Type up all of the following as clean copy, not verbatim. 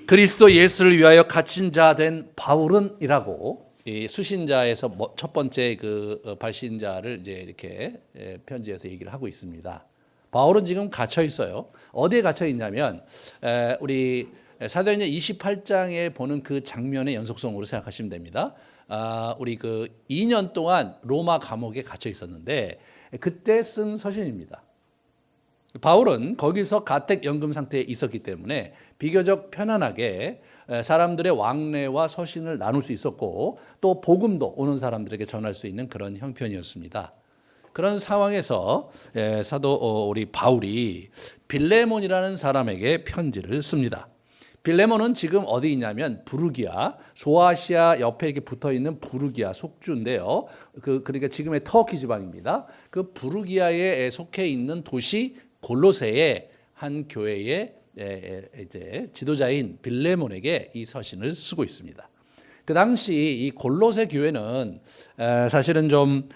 그리스도 예수를 위하여 갇힌 자 된 바울은이라고 이 수신자에서 첫 번째 그 발신자를 이제 이렇게 편지에서 얘기를 하고 있습니다. 바울은 지금 갇혀 있어요. 어디에 갇혀 있냐면 우리 사도행전 28장에 보는 그 장면의 연속성으로 생각하시면 됩니다. 우리 그 2년 동안 로마 감옥에 갇혀 있었는데 그때 쓴 서신입니다. 바울은 거기서 가택 연금 상태에 있었기 때문에 비교적 편안하게 사람들의 왕래와 서신을 나눌 수 있었고 또 복음도 오는 사람들에게 전할 수 있는 그런 형편이었습니다. 그런 상황에서 사도 우리 바울이 빌레몬이라는 사람에게 편지를 씁니다. 빌레몬은 지금 어디 있냐면 부르기아, 소아시아 옆에 이렇게 붙어 있는 부르기아 속주인데요. 그러니까 지금의 터키 지방입니다. 그 부르기아에 속해 있는 도시 골로새의 한 교회의 이제 지도자인 빌레몬에게 이 서신을 쓰고 있습니다. 그 당시 이 골로새 교회는 사실은 좀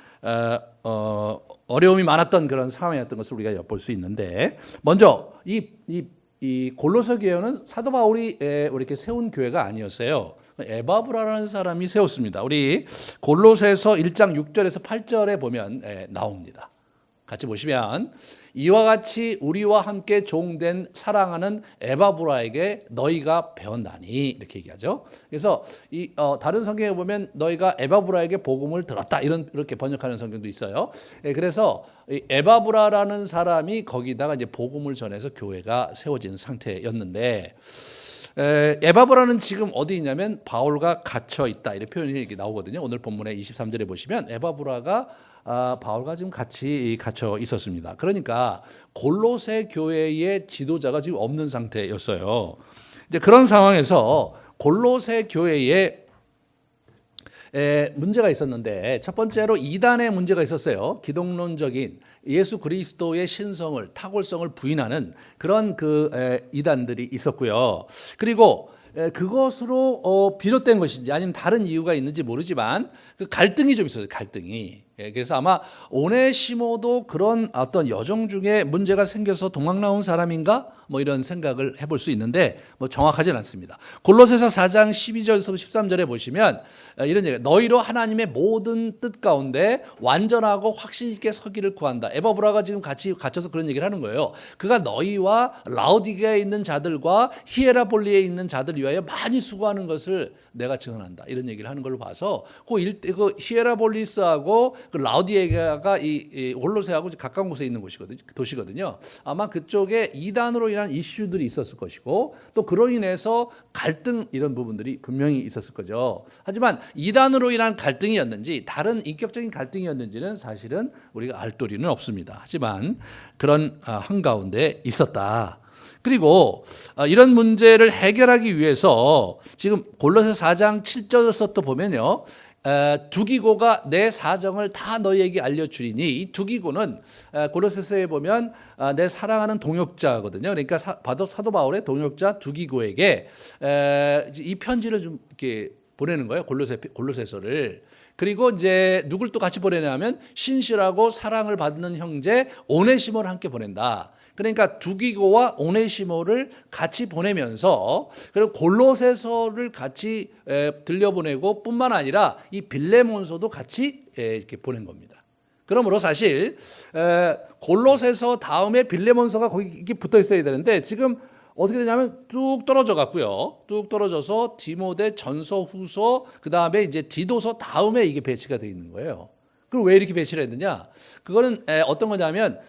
어려움이 많았던 그런 상황이었던 것을 우리가 엿볼 수 있는데, 먼저 이 골로새 교회는 사도 바울이 이렇게 세운 교회가 아니었어요. 에바브라라는 사람이 세웠습니다. 우리 골로새서 1장 6절에서 8절에 보면 나옵니다. 같이 보시면 이와 같이 우리와 함께 종된 사랑하는 에바브라에게 너희가 배웠나니 이렇게 얘기하죠. 그래서 다른 성경에 보면 너희가 에바브라에게 복음을 들었다 이렇게 번역하는 성경도 있어요. 그래서 에바브라라는 사람이 거기다가 이제 복음을 전해서 교회가 세워진 상태였는데, 에바브라는 지금 어디 있냐면 바울과 갇혀 있다 이렇게 표현이 이렇게 나오거든요. 오늘 본문의 23절에 보시면 에바브라가 바울과 지금 같이 갇혀 있었습니다. 그러니까 골로새 교회의 지도자가 지금 없는 상태였어요. 이제 그런 상황에서 골로새 교회에 문제가 있었는데, 첫 번째로 이단의 문제가 있었어요. 기독론적인 예수 그리스도의 신성을, 탁월성을 부인하는 그런 이단들이 있었고요. 그리고 그것으로 비롯된 것인지 아니면 다른 이유가 있는지 모르지만 그 갈등이 좀 있어요. 갈등이. 그래서 아마 오네시모도 그런 어떤 여정 중에 문제가 생겨서 도망 나온 사람인가? 뭐 이런 생각을 해볼 수 있는데 뭐 정확하진 않습니다. 골로새서 4장 12절에서 13절에 보시면 이런 얘기가, 너희로 하나님의 모든 뜻 가운데 완전하고 확신 있게 서기를 구한다. 에바브라가 지금 같이 갇혀서 그런 얘기를 하는 거예요. 그가 너희와 라오디게아에 있는 자들과 히에라볼리에 있는 자들 위하여 많이 수고하는 것을 내가 증언한다. 이런 얘기를 하는 걸로 봐서 그 히에라볼리스하고 그 라오디게아가 이 골로새하고 가까운 곳에 있는 도시거든요. 아마 그쪽에 이단으로 인한 이슈들이 있었을 것이고 또 그로 인해서 갈등 이런 부분들이 분명히 있었을 거죠. 하지만 이단으로 인한 갈등이었는지 다른 인격적인 갈등이었는지는 사실은 우리가 알 도리는 없습니다. 하지만 그런 한가운데 있었다. 그리고 이런 문제를 해결하기 위해서 지금 골로새 4장 7절에서 보면요, 두기고가 내 사정을 다 너희에게 알려주리니, 이 두기고는 골로새서에 보면 내 사랑하는 동역자거든요. 그러니까 사도 바울의 동역자 두기고에게 이 편지를 좀 이렇게 보내는 거예요. 골로새서를. 그리고 이제 누굴 또 같이 보내냐면 신실하고 사랑을 받는 형제 오네시모를 함께 보낸다. 그러니까 두기고와 오네시모를 같이 보내면서 그리고 골로새서를 같이 들려보내고 뿐만 아니라 이 빌레몬서도 같이 이렇게 보낸 겁니다. 그러므로 사실 골로새서 다음에 빌레몬서가 거기 이렇게 붙어 있어야 되는데 지금 어떻게 되냐면 뚝 떨어져 갔고요. 뚝 떨어져서 디모데 전서 후서 그다음에 이제 디도서 다음에 이게 배치가 되어 있는 거예요. 그럼 왜 이렇게 배치를 했느냐? 그거는 어떤 거냐면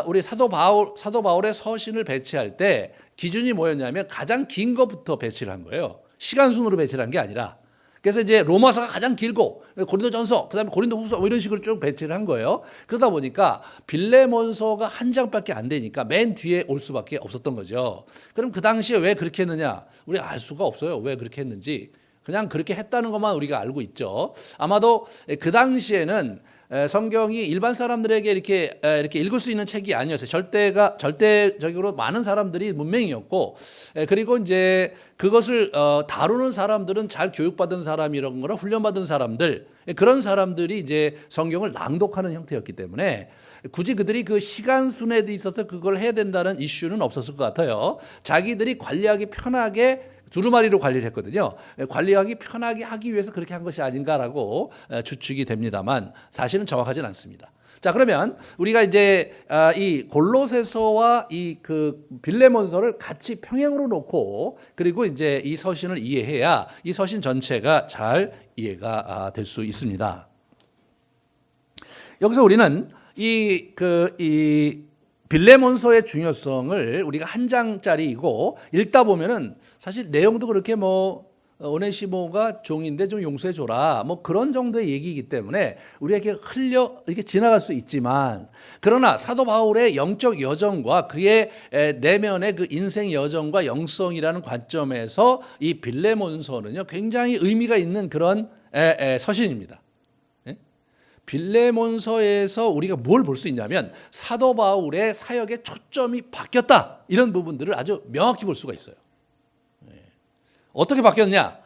우리 사도 바울의 서신을 배치할 때 기준이 뭐였냐면 가장 긴 것부터 배치를 한 거예요. 시간 순으로 배치를 한 게 아니라. 그래서 이제 로마서가 가장 길고 고린도전서, 그다음에 고린도후서 이런 식으로 쭉 배치를 한 거예요. 그러다 보니까 빌레몬서가 한 장밖에 안 되니까 맨 뒤에 올 수밖에 없었던 거죠. 그럼 그 당시에 왜 그렇게 했느냐? 우리가 알 수가 없어요. 왜 그렇게 했는지. 그냥 그렇게 했다는 것만 우리가 알고 있죠. 아마도 그 당시에는 성경이 일반 사람들에게 이렇게 읽을 수 있는 책이 아니었어요. 절대적으로 많은 사람들이 문맹이었고, 그리고 이제 그것을 다루는 사람들은 잘 교육받은 사람 이런 거라 훈련받은 사람들, 그런 사람들이 이제 성경을 낭독하는 형태였기 때문에 굳이 그들이 그 시간 순에 있어서 그걸 해야 된다는 이슈는 없었을 것 같아요. 자기들이 관리하기 편하게 두루마리로 관리를 했거든요. 관리하기 편하게 하기 위해서 그렇게 한 것이 아닌가라고 추측이 됩니다만 사실은 정확하진 않습니다. 자, 그러면 우리가 이제 이 골로새서와 이 그 빌레몬서를 같이 평행으로 놓고 그리고 이제 이 서신을 이해해야 이 서신 전체가 잘 이해가 될 수 있습니다. 여기서 우리는 이 빌레몬서의 중요성을 우리가 한 장짜리이고 읽다 보면은 사실 내용도 그렇게 뭐 오네시모가 종인데 좀 용서해 줘라 뭐 그런 정도의 얘기이기 때문에 우리에게 이렇게 지나갈 수 있지만, 그러나 사도 바울의 영적 여정과 그의 내면의 그 인생 여정과 영성이라는 관점에서 이 빌레몬서는요 굉장히 의미가 있는 그런 서신입니다. 빌레몬서에서 우리가 뭘 볼 수 있냐면 사도 바울의 사역의 초점이 바뀌었다, 이런 부분들을 아주 명확히 볼 수가 있어요. 어떻게 바뀌었냐?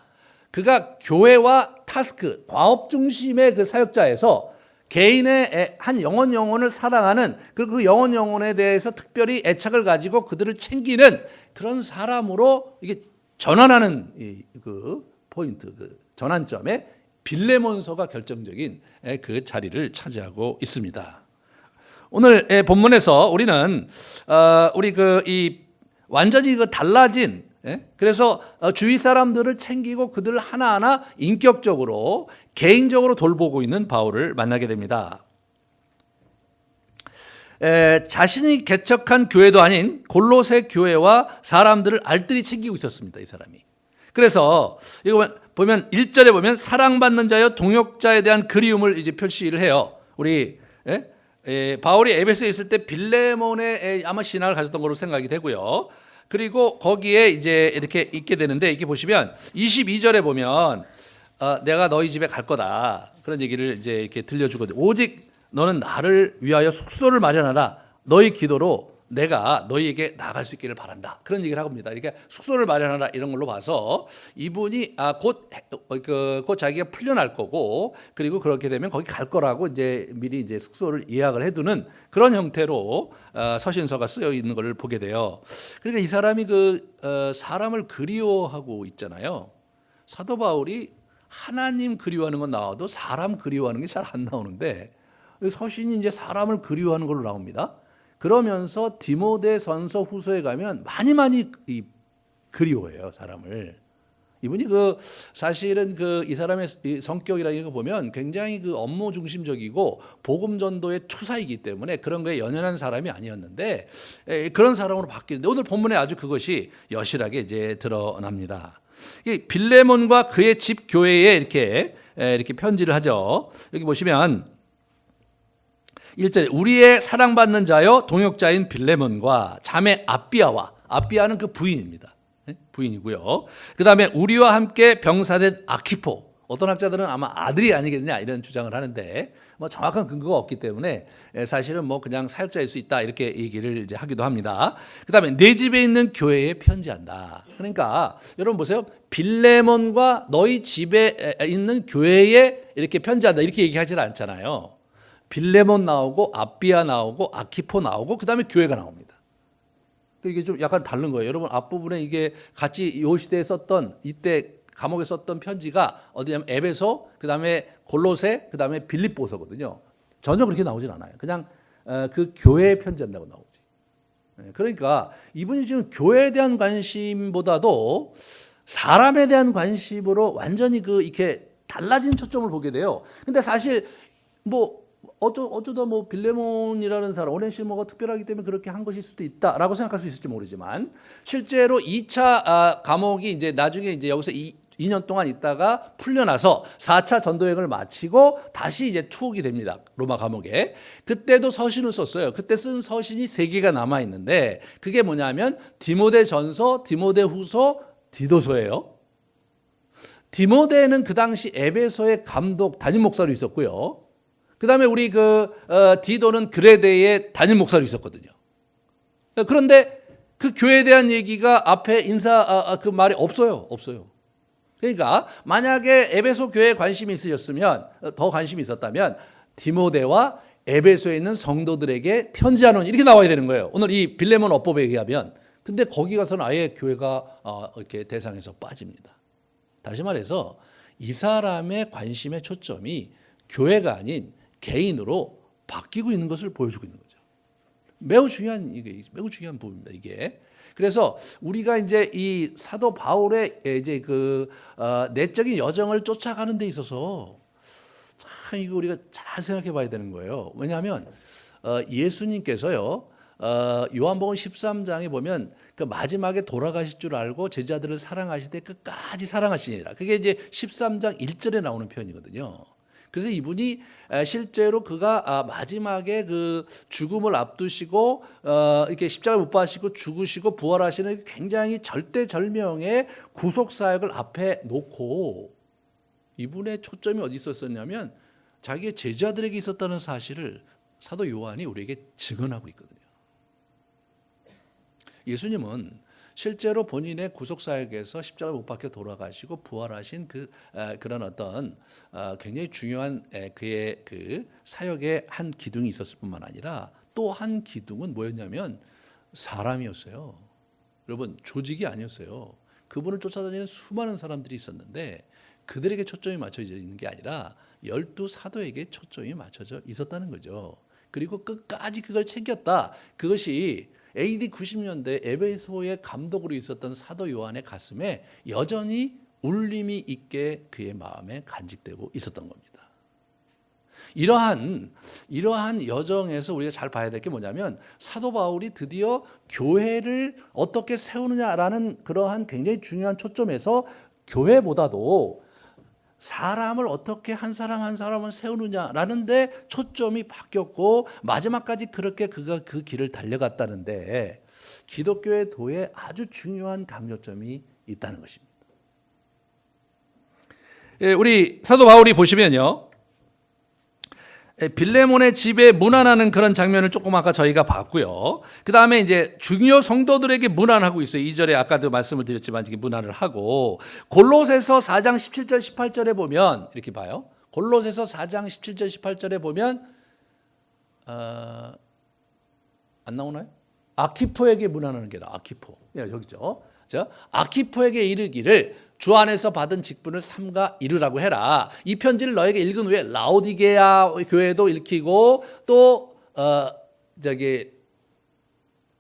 그가 교회와 타스크, 과업 중심의 그 사역자에서 개인의 한 영혼을 사랑하는 그 영혼에 대해서 특별히 애착을 가지고 그들을 챙기는 그런 사람으로 이게 전환하는 그 포인트, 그 전환점에 빌레몬서가 결정적인 그 자리를 차지하고 있습니다. 오늘 본문에서 우리는 우리 이 완전히 그 달라진, 그래서 주위 사람들을 챙기고 그들을 하나하나 인격적으로 개인적으로 돌보고 있는 바울을 만나게 됩니다. 자신이 개척한 교회도 아닌 골로새 교회와 사람들을 알뜰히 챙기고 있었습니다, 이 사람이. 그래서 이거 보면 1절에 보면 사랑받는 자여 동역자에 대한 그리움을 이제 표시를 해요. 우리 바울이 에베소에 있을 때 빌레몬의 아마 신앙을 가졌던 걸로 생각이 되고요. 그리고 거기에 이제 이렇게 있게 되는데, 이렇게 보시면 22절에 보면 내가 너희 집에 갈 거다, 그런 얘기를 이제 이렇게 들려주거든요. 오직 너는 나를 위하여 숙소를 마련하라. 너희 기도로 내가 너희에게 나아갈 수 있기를 바란다, 그런 얘기를 하고 있습니다. 그러니까 숙소를 마련하라 이런 걸로 봐서 이분이 곧 자기가 풀려날 거고, 그리고 그렇게 되면 거기 갈 거라고 이제 미리 이제 숙소를 예약을 해두는 그런 형태로 서신서가 쓰여 있는 것을 보게 돼요. 그러니까 이 사람이 사람을 그리워하고 있잖아요. 사도 바울이 하나님 그리워하는 건 나와도 사람 그리워하는 게 잘 안 나오는데 서신이 이제 사람을 그리워하는 걸로 나옵니다. 그러면서 디모데전서 후서에 가면 많이 그리워해요, 사람을. 이분이 사실은 이 사람의 성격이라는 거 보면 굉장히 업무 중심적이고 복음 전도의 투사이기 때문에 그런 거에 연연한 사람이 아니었는데 그런 사람으로 바뀌는데, 오늘 본문에 아주 그것이 여실하게 이제 드러납니다. 빌레몬과 그의 집 교회에 이렇게 편지를 하죠. 여기 보시면 1절에 우리의 사랑받는 자여 동역자인 빌레몬과 자매 아비아는 그 부인입니다. 부인이고요. 그 다음에 우리와 함께 병사된 아키포, 어떤 학자들은 아마 아들이 아니겠느냐 이런 주장을 하는데 뭐 정확한 근거가 없기 때문에 사실은 뭐 그냥 사역자일 수 있다 이렇게 얘기를 이제 하기도 합니다. 그 다음에 내 집에 있는 교회에 편지한다. 그러니까 여러분 보세요. 빌레몬과 너희 집에 있는 교회에 이렇게 편지한다 이렇게 얘기하지는 않잖아요. 빌레몬 나오고 아비아 나오고 아키포 나오고 그 다음에 교회가 나옵니다. 이게 좀 약간 다른 거예요. 여러분 앞부분에 이게 같이 이 시대에 썼던, 이때 감옥에 썼던 편지가 어디냐면 에베소, 그 다음에 골로새, 그 다음에 빌립보서거든요. 전혀 그렇게 나오진 않아요. 그냥 그 교회에 편지한다고 나오지. 그러니까 이분이 지금 교회에 대한 관심보다도 사람에 대한 관심으로 완전히 이렇게 달라진 초점을 보게 돼요. 근데 사실 어쩌다 빌레몬이라는 사람, 오네시모가 특별하기 때문에 그렇게 한 것일 수도 있다라고 생각할 수 있을지 모르지만, 실제로 2차 감옥이 이제 나중에 이제 여기서 2년 동안 있다가 풀려나서 4차 전도여행을 마치고 다시 이제 투옥이 됩니다. 로마 감옥에. 그때도 서신을 썼어요. 그때 쓴 서신이 3개가 남아 있는데 그게 뭐냐면 디모데전서, 디모데후서, 디도서예요. 디모데는 그 당시 에베소의 감독 담임 목사로 있었고요. 그 다음에 우리 디도는 그레데의 담임 목사로 있었거든요. 그런데 그 교회에 대한 얘기가 앞에 그 말이 없어요. 그러니까 만약에 에베소 교회에 관심이 있으셨으면, 더 관심이 있었다면 디모데와 에베소에 있는 성도들에게 편지하는 이렇게 나와야 되는 거예요. 오늘 이 빌레몬 어법에 의하면 근데 거기 가서는 아예 교회가 이렇게 대상에서 빠집니다. 다시 말해서 이 사람의 관심의 초점이 교회가 아닌 개인으로 바뀌고 있는 것을 보여주고 있는 거죠. 매우 중요한 부분입니다, 이게. 그래서 우리가 이제 이 사도 바울의 이제 내적인 여정을 쫓아가는 데 있어서 참 이거 우리가 잘 생각해 봐야 되는 거예요. 왜냐하면 예수님께서요, 요한복음 13장에 보면 그 마지막에 돌아가실 줄 알고 제자들을 사랑하실 때 끝까지 사랑하시니라. 그게 이제 13장 1절에 나오는 표현이거든요. 그래서 이분이 실제로 그가 마지막에 그 죽음을 앞두시고 이렇게 십자가를 못 박히시고 죽으시고 부활하시는 굉장히 절대절명의 구속 사역을 앞에 놓고 이분의 초점이 어디 있었냐면 자기의 제자들에게 있었다는 사실을 사도 요한이 우리에게 증언하고 있거든요. 예수님은 실제로 본인의 구속사역에서 십자가를 못 박혀 돌아가시고 부활하신 그런 어떤 굉장히 중요한 그의 그 사역의 한 기둥이 있었을 뿐만 아니라 또 한 기둥은 뭐였냐면 사람이었어요. 여러분, 조직이 아니었어요. 그분을 쫓아다니는 수많은 사람들이 있었는데 그들에게 초점이 맞춰져 있는 게 아니라 12사도에게 초점이 맞춰져 있었다는 거죠. 그리고 끝까지 그걸 챙겼다. 그것이 AD 90년대 에베소의 감독으로 있었던 사도 요한의 가슴에 여전히 울림이 있게 그의 마음에 간직되고 있었던 겁니다. 이러한 여정에서 우리가 잘 봐야 될 게 뭐냐면 사도 바울이 드디어 교회를 어떻게 세우느냐라는 그러한 굉장히 중요한 초점에서 교회보다도 사람을 어떻게 한 사람 한 사람을 세우느냐라는 데 초점이 바뀌었고 마지막까지 그렇게 그가 그 길을 달려갔다는데 기독교의 도에 아주 중요한 강조점이 있다는 것입니다. 우리 사도 바울이 보시면요, 빌레몬의 집에 문안하는 그런 장면을 조금 아까 저희가 봤고요. 그 다음에 이제 중요 성도들에게 문안하고 있어요. 2절에 아까도 말씀을 드렸지만 이게 문안을 하고, 골로새서 4장 17절 18절에 보면 이렇게 봐요. 골로새서 4장 17절 18절에 보면 안 나오나요? 아키포에게 문안하는 게 나와. 아키포. 여기죠. 자, 아키포에게 이르기를 주 안에서 받은 직분을 삼가 이루라고 해라. 이 편지를 너에게 읽은 후에 라오디게아 교회도 읽히고 또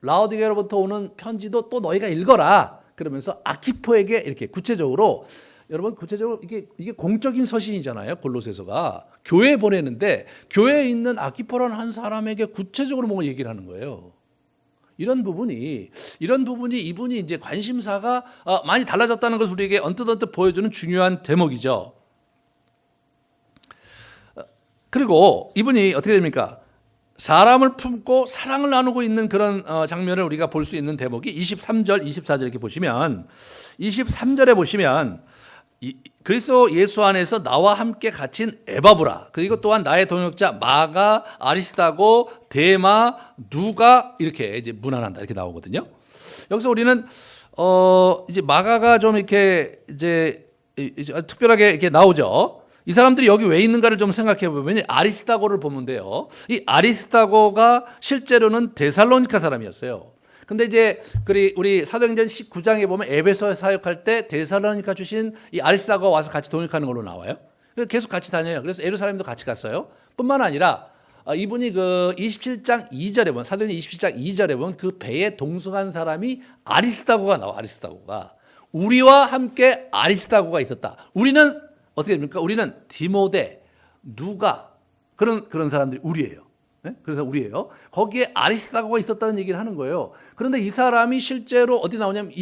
라오디게아로부터 오는 편지도 또 너희가 읽어라. 그러면서 아키포에게 이렇게 구체적으로, 여러분 구체적으로 이게 공적인 서신이잖아요. 골로새서가 교회에 보내는데 교회에 있는 아키포라는 한 사람에게 구체적으로 뭔가 얘기를 하는 거예요. 이런 부분이 이분이 이제 관심사가 많이 달라졌다는 것을 우리에게 언뜻 보여주는 중요한 대목이죠. 그리고 이분이 어떻게 됩니까? 사람을 품고 사랑을 나누고 있는 그런 장면을 우리가 볼 수 있는 대목이 23절, 24절 이렇게 보시면, 23절에 보시면 그리스도 예수 안에서 나와 함께 갇힌 에바브라, 그리고 또한 나의 동역자 마가, 아리스다고, 데마, 누가 이렇게 이제 문안한다 이렇게 나오거든요. 여기서 우리는 이제 마가가 좀 이렇게 이제 특별하게 이렇게 나오죠. 이 사람들이 여기 왜 있는가를 좀 생각해 보면 아리스다고를 보면 돼요. 이 아리스다고가 실제로는 데살로니가 사람이었어요. 근데 이제 우리 사도행전 19장에 보면 에베소에 사역할 때 데살로니가 출신 이 아리스다고가 와서 같이 동역하는 걸로 나와요. 그래서 계속 같이 다녀요. 그래서 예루살렘도 같이 갔어요. 뿐만 아니라 이분이 그 27장 2절에 보면, 사도행전 27장 2절에 보면 그 배에 동승한 사람이 아리스다고가 나와. 아리스다고가 우리와 함께 아리스다고가 있었다. 우리는 어떻게 됩니까? 우리는 디모데, 누가 그런 사람들이 우리예요. 네? 그래서 우리예요. 거기에 아리스다고가 있었다는 얘기를 하는 거예요. 그런데 이 사람이 실제로 어디 나오냐면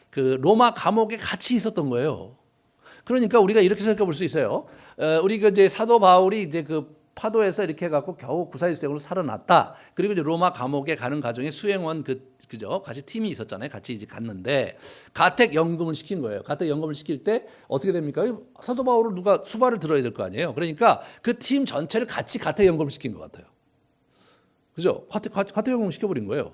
그 로마 감옥에 같이 있었던 거예요. 그러니까 우리가 이렇게 생각해 볼 수 있어요. 우리 이제 사도 바울이 이제 그 파도에서 이렇게 해갖고 겨우 구사일생으로 살아났다. 그리고 이제 로마 감옥에 가는 과정에 수행원 그죠? 같이 팀이 있었잖아요. 같이 이제 갔는데 가택 연금을 시킨 거예요. 가택 연금을 시킬 때 어떻게 됩니까? 사도 바울을 누가 수발을 들어야 될 거 아니에요. 그러니까 그 팀 전체를 같이 가택 연금을 시킨 것 같아요. 그죠? 가택 연금을 시켜버린 거예요.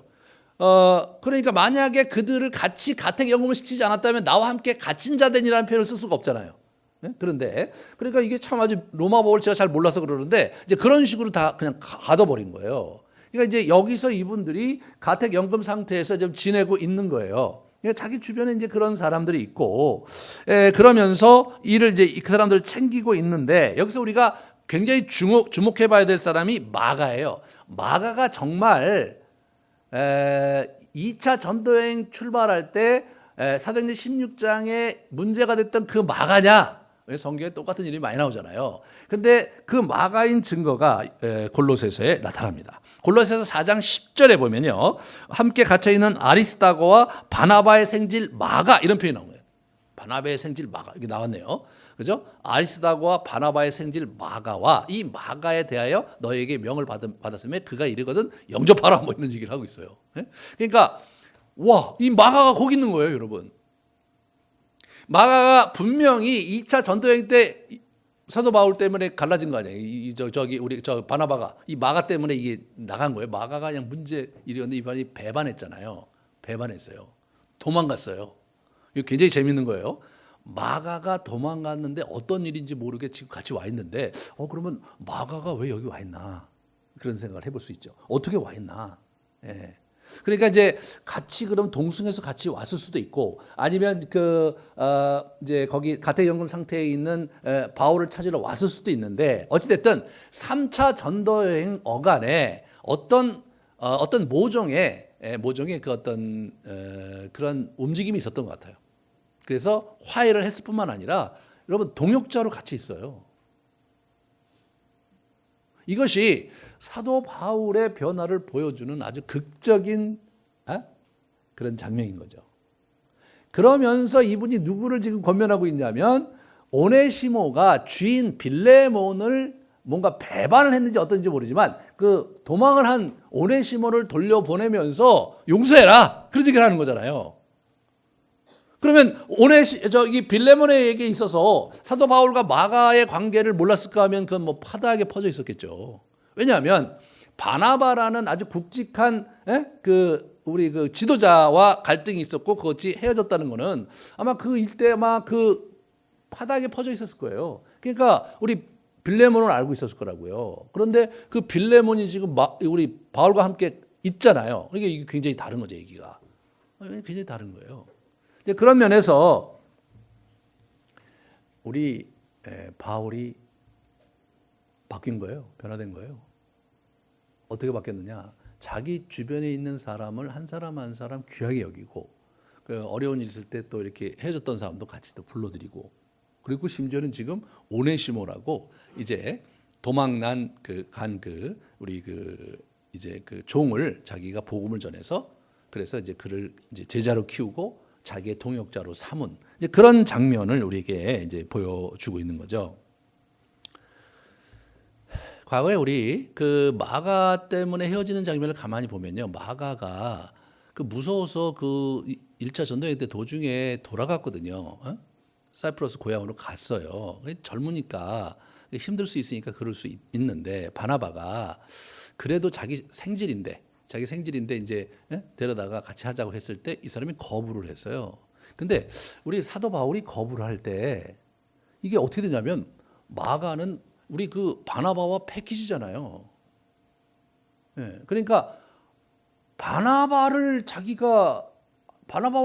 그러니까 만약에 그들을 같이 가택 연금을 시키지 않았다면 나와 함께 갇힌 자들이라는 표현을 쓸 수가 없잖아요. 네? 그런데 그러니까 이게 참 아주 로마법을 제가 잘 몰라서 그러는데 이제 그런 식으로 다 그냥 가둬버린 거예요. 그러니까 이제 여기서 이분들이 가택연금 상태에서 좀 지내고 있는 거예요. 그러니까 자기 주변에 이제 그런 사람들이 있고, 그러면서 이를 이제 그 사람들을 챙기고 있는데, 여기서 우리가 굉장히 주목해 봐야 될 사람이 마가예요. 마가가 정말 2차 전도여행 출발할 때 사도행전 16장에 문제가 됐던 그 마가냐? 성경에 똑같은 일이 많이 나오잖아요. 근데 그 마가인 증거가 골로새서에 나타납니다. 골로새서 4장 10절에 보면요, 함께 갇혀 있는 아리스다고와 바나바의 생질 마가, 이런 표현이 나온 거예요. 바나바의 생질 마가, 이게 나왔네요. 그죠? 아리스다고와 바나바의 생질 마가와 이 마가에 대하여 너에게 명을 받았으면 그가 이르거든 영접하라, 뭐 이런 얘기를 하고 있어요. 그러니까 와, 이 마가가 거기 있는 거예요, 여러분. 마가가 분명히 2차 전도여행 때 사도 바울 때문에 갈라진 거 아니에요. 우리 바나바가 이 마가 때문에 이게 나간 거예요. 마가가 그냥 문제 일이었는데 이번에 배반했잖아요. 배반했어요. 도망갔어요. 이거 굉장히 재밌는 거예요. 마가가 도망갔는데 어떤 일인지 모르게 지금 같이 와 있는데, 그러면 마가가 왜 여기 와 있나? 그런 생각을 해볼 수 있죠. 어떻게 와 있나? 예. 그러니까 이제 같이 그럼 동승해서 같이 왔을 수도 있고, 아니면 이제 거기 가택연금 상태에 있는 바울을 찾으러 왔을 수도 있는데, 어찌됐든 3차 전도여행 어간에 어떤 모종의 그 어떤 그런 움직임이 있었던 것 같아요. 그래서 화해를 했을 뿐만 아니라 여러분 동역자로 같이 있어요. 이것이 사도 바울의 변화를 보여주는 아주 극적인 그런 장면인 거죠. 그러면서 이분이 누구를 지금 권면하고 있냐면, 오네시모가 주인 빌레몬을 뭔가 배반을 했는지 어떤지 모르지만 그 도망을 한 오네시모를 돌려보내면서 용서해라, 그런 얘기를 하는 거잖아요. 그러면 이 빌레몬에게 있어서 사도 바울과 마가의 관계를 몰랐을까 하면 그건 뭐 파다하게 퍼져 있었겠죠. 왜냐하면 바나바라는 아주 굵직한 우리 그 지도자와 갈등이 있었고 그것이 헤어졌다는 거는 아마 그 일대 막 그 파다하게 퍼져 있었을 거예요. 그러니까 우리 빌레몬을 알고 있었을 거라고요. 그런데 그 빌레몬이 지금 우리 바울과 함께 있잖아요. 그러니까 이게 굉장히 다른 거죠, 얘기가. 굉장히 다른 거예요. 그런 면에서 우리 바울이 바뀐 거예요. 변화된 거예요. 어떻게 바뀌었느냐? 자기 주변에 있는 사람을 한 사람 한 사람 귀하게 여기고, 그 어려운 일 있을 때 또 이렇게 헤어졌던 사람도 같이 또 불러드리고, 그리고 심지어는 지금 오네시모라고 이제 도망난 우리 이제 그 종을 자기가 복음을 전해서, 그래서 이제 그를 이제 제자로 키우고 자기의 동역자로 삼은 이제 그런 장면을 우리에게 이제 보여주고 있는 거죠. 과거에 우리 그 마가 때문에 헤어지는 장면을 가만히 보면요, 마가가 그 무서워서 그 1차 전도여행 때 도중에 돌아갔거든요. 사이프러스 고향으로 갔어요. 젊으니까 힘들 수 있으니까 그럴 수 있는데, 바나바가 그래도 자기 생질인데 이제 데려다가 같이 하자고 했을 때 이 사람이 거부를 했어요. 근데 우리 사도 바울이 거부를 할 때 이게 어떻게 되냐면, 마가는 우리 그 바나바와 패키지잖아요. 그러니까 바나바와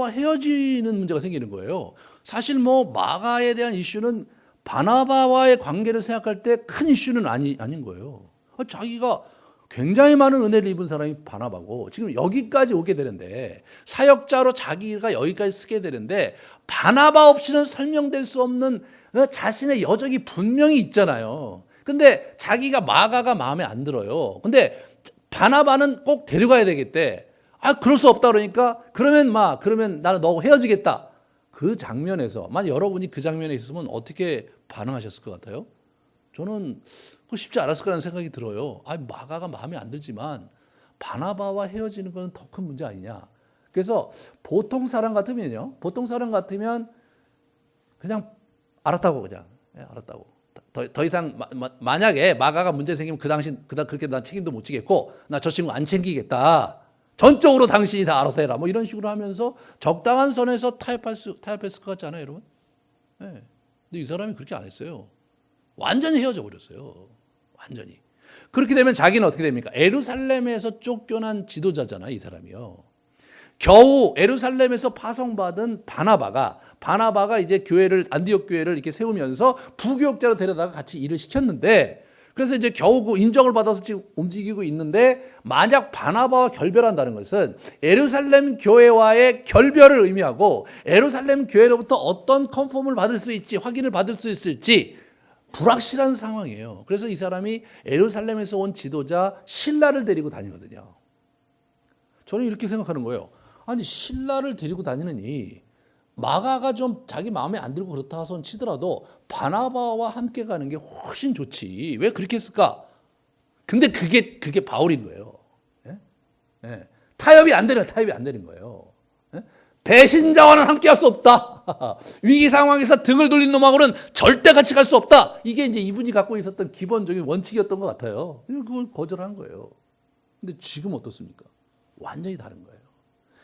헤어지는 문제가 생기는 거예요. 사실 뭐 마가에 대한 이슈는 바나바와의 관계를 생각할 때 큰 이슈는 아닌 거예요. 자기가 굉장히 많은 은혜를 입은 사람이 바나바고 지금 여기까지 오게 되는데, 사역자로 자기가 여기까지 쓰게 되는데, 바나바 없이는 설명될 수 없는 자신의 여정이 분명히 있잖아요. 근데 자기가 마가가 마음에 안 들어요. 근데 바나바는 꼭 데려가야 되겠대. 그럴 수 없다 그러니까, 그러면 나는 너하고 헤어지겠다. 그 장면에서 만약 여러분이 그 장면에 있으면 어떻게 반응하셨을 것 같아요? 저는 그거 쉽지 않았을 거라는 생각이 들어요. 마가가 마음에 안 들지만 바나바와 헤어지는 건 더 큰 문제 아니냐. 그래서 보통 사람 같으면 그냥 알았다고, 그냥 알았다고. 더 이상 만약에 마가가 문제 생기면 그렇게 난 책임도 못 지겠고, 나 저 친구 안 챙기겠다. 전적으로 당신이 다 알아서 해라. 뭐 이런 식으로 하면서 적당한 선에서 타협했을 것 같지 않아요, 여러분? 근데 이 사람이 그렇게 안 했어요. 완전히 헤어져 버렸어요. 완전히. 그렇게 되면 자기는 어떻게 됩니까? 예루살렘에서 쫓겨난 지도자잖아, 이 사람이요. 겨우 예루살렘에서 파송받은 바나바가 이제 안디옥 교회를 이렇게 세우면서 부교역자로 데려다가 같이 일을 시켰는데, 그래서 이제 겨우 그 인정을 받아서 지금 움직이고 있는데, 만약 바나바와 결별한다는 것은 예루살렘 교회와의 결별을 의미하고, 예루살렘 교회로부터 어떤 컨펌을 받을 수 있지, 확인을 받을 수 있을지 불확실한 상황이에요. 그래서 이 사람이 예루살렘에서 온 지도자 신라를 데리고 다니거든요. 저는 이렇게 생각하는 거예요. 아니, 신라를 데리고 다니느니 마가가 좀 자기 마음에 안 들고 그렇다 손 치더라도 바나바와 함께 가는 게 훨씬 좋지. 왜 그렇게 했을까? 근데 그게 바울인 거예요. 예? 예. 타협이 안 되는 거예요. 예? 배신자와는 함께 할 수 없다. 위기 상황에서 등을 돌린 놈하고는 절대 같이 갈 수 없다. 이게 이제 이분이 갖고 있었던 기본적인 원칙이었던 것 같아요. 그걸 거절한 거예요. 근데 지금 어떻습니까? 완전히 다른 거예요.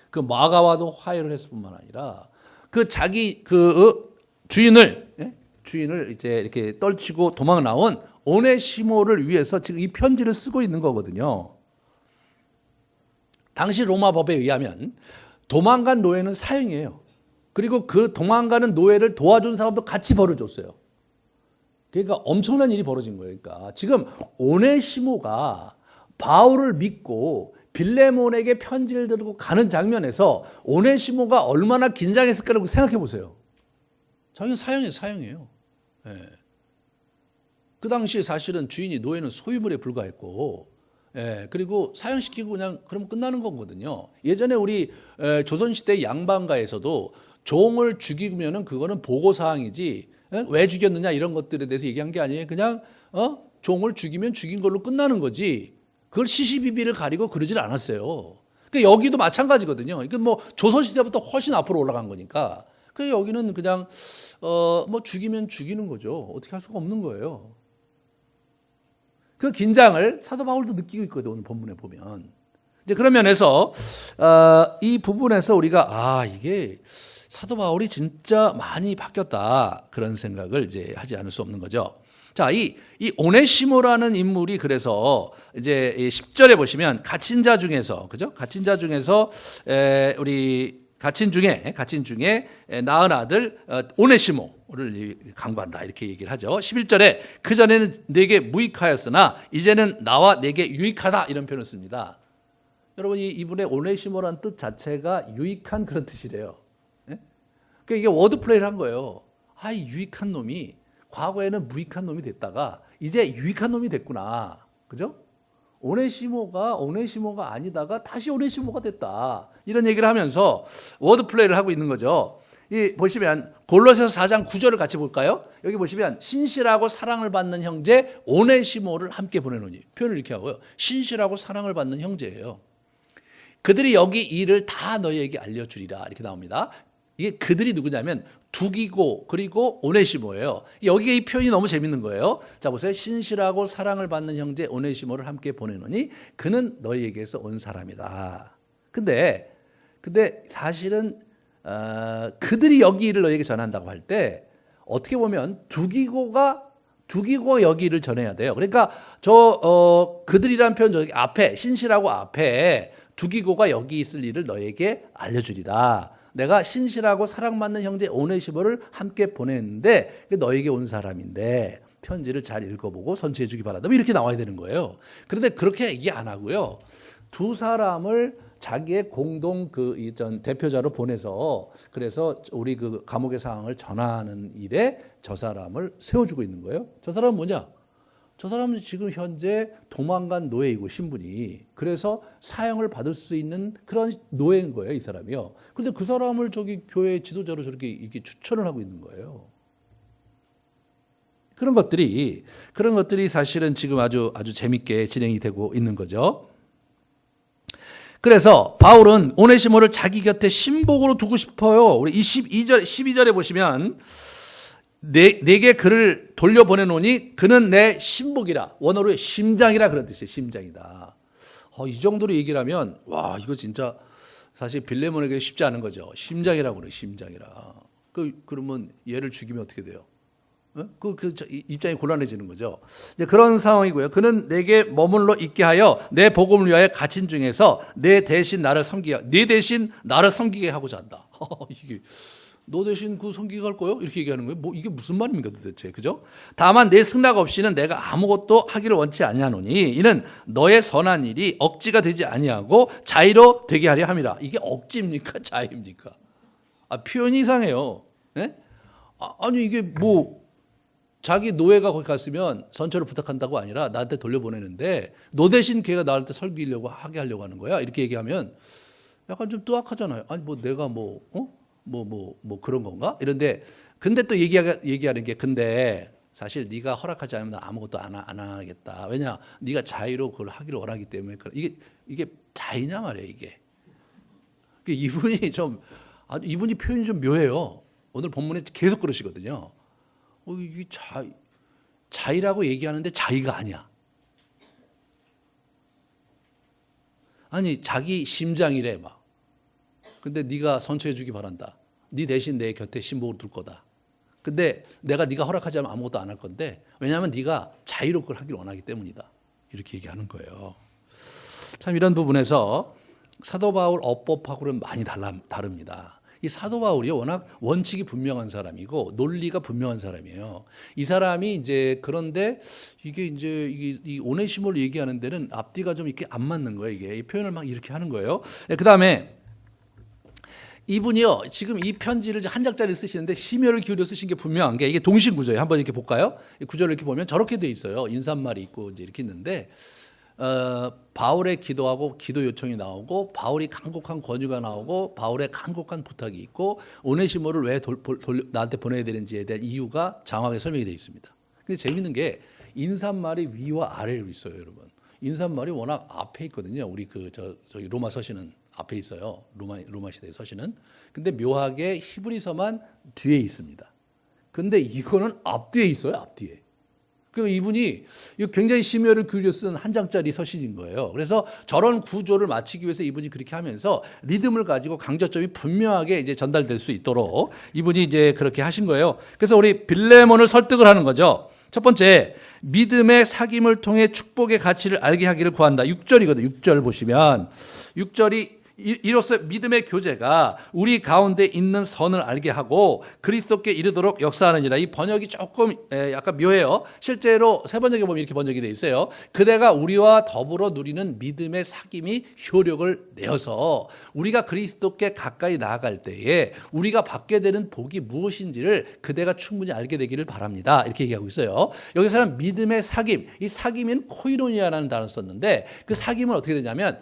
그 마가와도 화해를 했을 뿐만 아니라 그 자기 주인을 이제 이렇게 떨치고 도망 나온 오네시모를 위해서 지금 이 편지를 쓰고 있는 거거든요. 당시 로마 법에 의하면 도망간 노예는 사형이에요. 그리고 그 도망가는 노예를 도와준 사람도 같이 벌을 줬어요. 그러니까 엄청난 일이 벌어진 거예요. 그러니까 지금 오네시모가 바울을 믿고 빌레몬에게 편지를 들고 가는 장면에서 오네시모가 얼마나 긴장했을까라고 생각해 보세요. 자기는 사형이에요. 예. 그 당시에 사실은 주인이 노예는 소유물에 불과했고, 예, 그리고 사형시키고 그냥 그러면 끝나는 거거든요. 예전에 우리 조선시대 양반가에서도 종을 죽이면은 그거는 보고사항이지, 예? 왜 죽였느냐 이런 것들에 대해서 얘기한 게 아니에요. 그냥 종을 죽이면 죽인 걸로 끝나는 거지. 그걸 시시비비를 가리고 그러질 않았어요. 그러니까 여기도 마찬가지거든요. 이건 뭐 조선시대부터 훨씬 앞으로 올라간 거니까. 그래서 여기는 그냥 뭐 죽이면 죽이는 거죠. 어떻게 할 수가 없는 거예요. 그 긴장을 사도 바울도 느끼고 있거든요. 오늘 본문에 보면. 이제 그런 면에서 이 부분에서 우리가 이게 사도 바울이 진짜 많이 바뀌었다 그런 생각을 이제 하지 않을 수 없는 거죠. 자, 이 오네시모라는 인물이 그래서 이제 10절에 보시면 갇힌 자 중에서, 그죠? 갇힌 자 중에서 우리 갇힌 중에 낳은 아들 오네시모를 강구한다 이렇게 얘기를 하죠. 11절에 그 전에는 내게 무익하였으나 이제는 나와 내게 유익하다 이런 표현을 씁니다. 여러분 이분의 오네시모라는 뜻 자체가 유익한 그런 뜻이래요. 예? 그러니까 이게 워드 플레이를 한 거예요. 이 유익한 놈이 과거에는 무익한 놈이 됐다가 이제 유익한 놈이 됐구나. 그죠? 오네시모가 아니다가 다시 오네시모가 됐다. 이런 얘기를 하면서 워드 플레이를 하고 있는 거죠. 보시면 골로새서 4장 9절을 같이 볼까요? 여기 보시면 신실하고 사랑을 받는 형제 오네시모를 함께 보내노니 표현을 이렇게 하고요. 신실하고 사랑을 받는 형제예요. 그들이 여기 일을 다 너희에게 알려주리라 이렇게 나옵니다. 이게 그들이 누구냐면 두기고 그리고 오네시모예요. 여기에 이 표현이 너무 재밌는 거예요. 자 보세요. 신실하고 사랑을 받는 형제 오네시모를 함께 보내노니 그는 너희에게서 온 사람이다. 근데 사실은 그들이 여기 일을 너희에게 전한다고 할 때 어떻게 보면 두기고가 여기 일을 전해야 돼요. 그러니까 그들이란 표현 저기 앞에 신실하고 앞에 두기고가 여기 있을 일을 너희에게 알려주리라. 내가 신실하고 사랑받는 형제 오네시모를 함께 보냈는데 너에게 온 사람인데 편지를 잘 읽어보고 선처해 주기 바란다. 이렇게 나와야 되는 거예요. 그런데 그렇게 얘기 안 하고요. 두 사람을 자기의 공동 대표자로 보내서 그래서 우리 그 감옥의 상황을 전하는 일에 저 사람을 세워주고 있는 거예요. 저 사람은 뭐냐? 저 사람은 지금 현재 도망간 노예이고 신분이 그래서 사형을 받을 수 있는 그런 노예인 거예요, 이 사람이요. 그런데 그 사람을 저기 교회 지도자로 저렇게 이렇게 추천을 하고 있는 거예요. 그런 것들이 사실은 지금 아주 재밌게 진행이 되고 있는 거죠. 그래서 바울은 오네시모를 자기 곁에 신복으로 두고 싶어요. 우리 12절에 보시면 내게 그를 돌려보내노니 그는 내 신복이라. 원어로 심장이라 그런 뜻이에요. 심장이다. 이 정도로 얘기를 하면 와 이거 진짜 사실 빌레몬에게 쉽지 않은 거죠. 심장이라고 그래요. 심장이라. 그러면 얘를 죽이면 어떻게 돼요? 입장이 곤란해지는 거죠. 이제 그런 상황이고요. 그는 내게 머물러 있게 하여 내 복음을 위하여 갇힌 중에서 내 대신 나를 섬기게 하고자 한다. 이게 너 대신 그 섬기게 할 거요? 이렇게 얘기하는 거예요. 뭐 이게 무슨 말입니까 도대체, 그죠? 다만 내 승낙 없이는 내가 아무것도 하기를 원치 아니하노니 이는 너의 선한 일이 억지가 되지 아니하고 자의로 되게 하려 함이라. 이게 억지입니까, 자의입니까? 표현이 이상해요. 네? 아니 이게 뭐 자기 노예가 거기 갔으면 선처를 부탁한다고 아니라 나한테 돌려보내는데 너 대신 걔가 나한테 설기려고 하게 하려고 하는 거야. 이렇게 얘기하면 약간 좀 뜨악하잖아요. 아니 뭐 내가 뭐 그런 건가? 이런데 근데 또 얘기하는 게 근데 사실 네가 허락하지 않으면 아무것도 안 하겠다. 왜냐? 네가 자의로 그걸 하기를 원하기 때문에 이게 자의냐 말이에요, 이게. 이분이 표현이 좀 묘해요. 오늘 본문에 계속 그러시거든요. 이게 자의라고 얘기하는데 자의가 아니야. 아니 자기 심장이래 막. 근데 네가 선처해 주기 바란다. 네 대신 내 곁에 신복을 둘 거다. 근데 내가 네가 허락하지 않으면 아무것도 안 할 건데 왜냐하면 네가 자의로 그걸 하길 원하기 때문이다. 이렇게 얘기하는 거예요. 참 이런 부분에서 사도 바울 어법하고는 많이 다릅니다. 이 사도 바울이 워낙 원칙이 분명한 사람이고 논리가 분명한 사람이에요. 이 사람이 이제 그런데 이게 이 오네시모를 얘기하는 데는 앞뒤가 좀 이렇게 안 맞는 거예요. 이게 이 표현을 막 이렇게 하는 거예요. 그다음에 이분이요 지금 이 편지를 한 장짜리 쓰시는데 심혈을 기울여 쓰신 게 분명한 게 이게 동신 구조예요. 한번 이렇게 볼까요? 이 구조를 이렇게 보면 저렇게 돼 있어요. 인사말이 있고 이제 이렇게 있는데. 바울의 기도하고 기도 요청이 나오고 바울이 간곡한 권유가 나오고 바울의 간곡한 부탁이 있고 오네시모를 왜 나한테 보내야 되는지에 대한 이유가 장황하게 설명이 되어 있습니다. 근데 재밌는 게 인사말이 위와 아래로 있어요, 여러분. 인사말이 워낙 앞에 있거든요. 우리 저기 로마 서신은 앞에 있어요. 로마 시대의 서신은. 근데 묘하게 히브리서만 뒤에 있습니다. 근데 이거는 앞뒤에 있어요, 앞뒤에. 그러니까 이분이 굉장히 심혈을 기울여 쓴 한 장짜리 서신인 거예요. 그래서 저런 구조를 맞추기 위해서 이분이 그렇게 하면서 리듬을 가지고 강조점이 분명하게 이제 전달될 수 있도록 이분이 이제 그렇게 하신 거예요. 그래서 우리 빌레몬을 설득을 하는 거죠. 첫 번째, 믿음의 사귐을 통해 축복의 가치를 알게 하기를 구한다. 6절이거든요. 6절 보시면 6절이 이로써 믿음의 교제가 우리 가운데 있는 선을 알게 하고 그리스도께 이르도록 역사하느니라. 이 번역이 조금 약간 묘해요. 실제로 세 번역에 보면 이렇게 번역이 되어 있어요. 그대가 우리와 더불어 누리는 믿음의 사귐이 효력을 내어서 우리가 그리스도께 가까이 나아갈 때에 우리가 받게 되는 복이 무엇인지를 그대가 충분히 알게 되기를 바랍니다. 이렇게 얘기하고 있어요. 여기서는 믿음의 사귐, 이 사귐은 코이노니아라는 단어를 썼는데 그 사귐은 어떻게 되냐면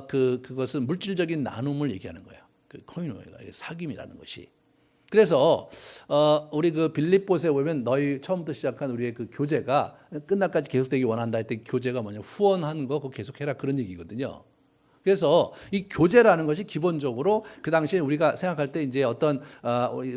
그것은 물질적인 나눔을 얘기하는 거예요. 그 코이노니아가 사귐이라는 것이. 그래서 우리 그 빌립보서에 보면 너희 처음부터 시작한 우리의 그 교제가 끝날까지 계속되기 원한다 할 때 교제가 뭐냐 후원하는 거 그거 계속해라 그런 얘기거든요. 그래서 이 교제라는 것이 기본적으로 그 당시에 우리가 생각할 때 이제 어떤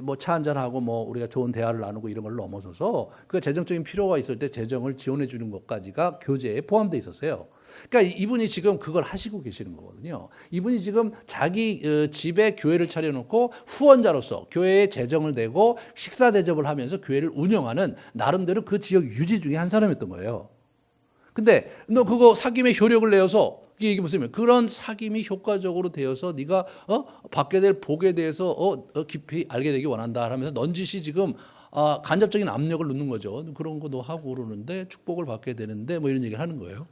뭐 차 한잔 하고 뭐 우리가 좋은 대화를 나누고 이런 걸 넘어서서 그 재정적인 필요가 있을 때 재정을 지원해 주는 것까지가 교제에 포함되어 있었어요. 그러니까 이분이 지금 그걸 하시고 계시는 거거든요. 이분이 지금 자기 집에 교회를 차려놓고 후원자로서 교회에 재정을 내고 식사 대접을 하면서 교회를 운영하는 나름대로 그 지역 유지 중에 한 사람이었던 거예요. 근데 너 그거 사귐의 효력을 내어서 이게 무슨 그런 사귐이 효과적으로 되어서 네가 받게 될 복에 대해서 깊이 알게 되기 원한다 하면서 넌지시 지금 간접적인 압력을 넣는 거죠. 그런 거 너 하고 그러는데 축복을 받게 되는데 뭐 이런 얘기를 하는 거예요.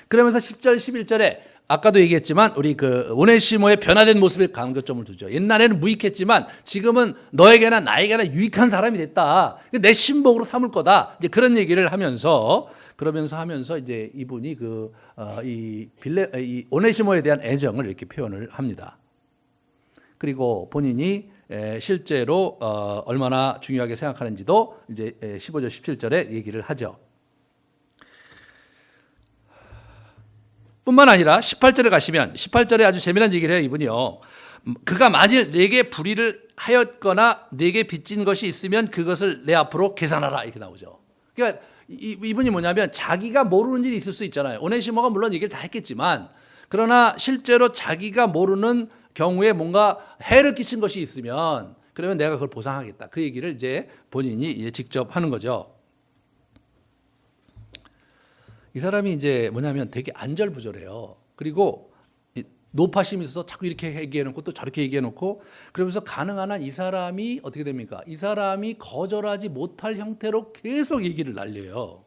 그러면서 10절 11절에 아까도 얘기했지만 우리 그 오네시모의 변화된 모습에 강조점을 두죠. 옛날에는 무익했지만 지금은 너에게나 나에게나 유익한 사람이 됐다. 내 신복으로 삼을 거다. 이제 그런 얘기를 하면서 이제 이분이 이 오네시모에 대한 애정을 이렇게 표현을 합니다. 그리고 본인이 실제로 얼마나 중요하게 생각하는지도 이제 15절 17절에 얘기를 하죠. 뿐만 아니라 18절에 가시면 18절에 아주 재미난 얘기를 해요. 이분이요. 그가 만일 내게 불의를 하였거나 내게 빚진 것이 있으면 그것을 내 앞으로 계산하라 이렇게 나오죠. 그러니까 이분이 뭐냐면 자기가 모르는 일이 있을 수 있잖아요. 오네시모가 물론 얘기를 다 했겠지만 그러나 실제로 자기가 모르는 경우에 뭔가 해를 끼친 것이 있으면 그러면 내가 그걸 보상하겠다. 그 얘기를 이제 본인이 이제 직접 하는 거죠. 이 사람이 이제 뭐냐면 되게 안절부절해요. 그리고 노파심이 있어서 자꾸 이렇게 얘기해놓고 또 저렇게 얘기해놓고 그러면서 가능한 한 이 사람이 어떻게 됩니까? 이 사람이 거절하지 못할 형태로 계속 얘기를 날려요.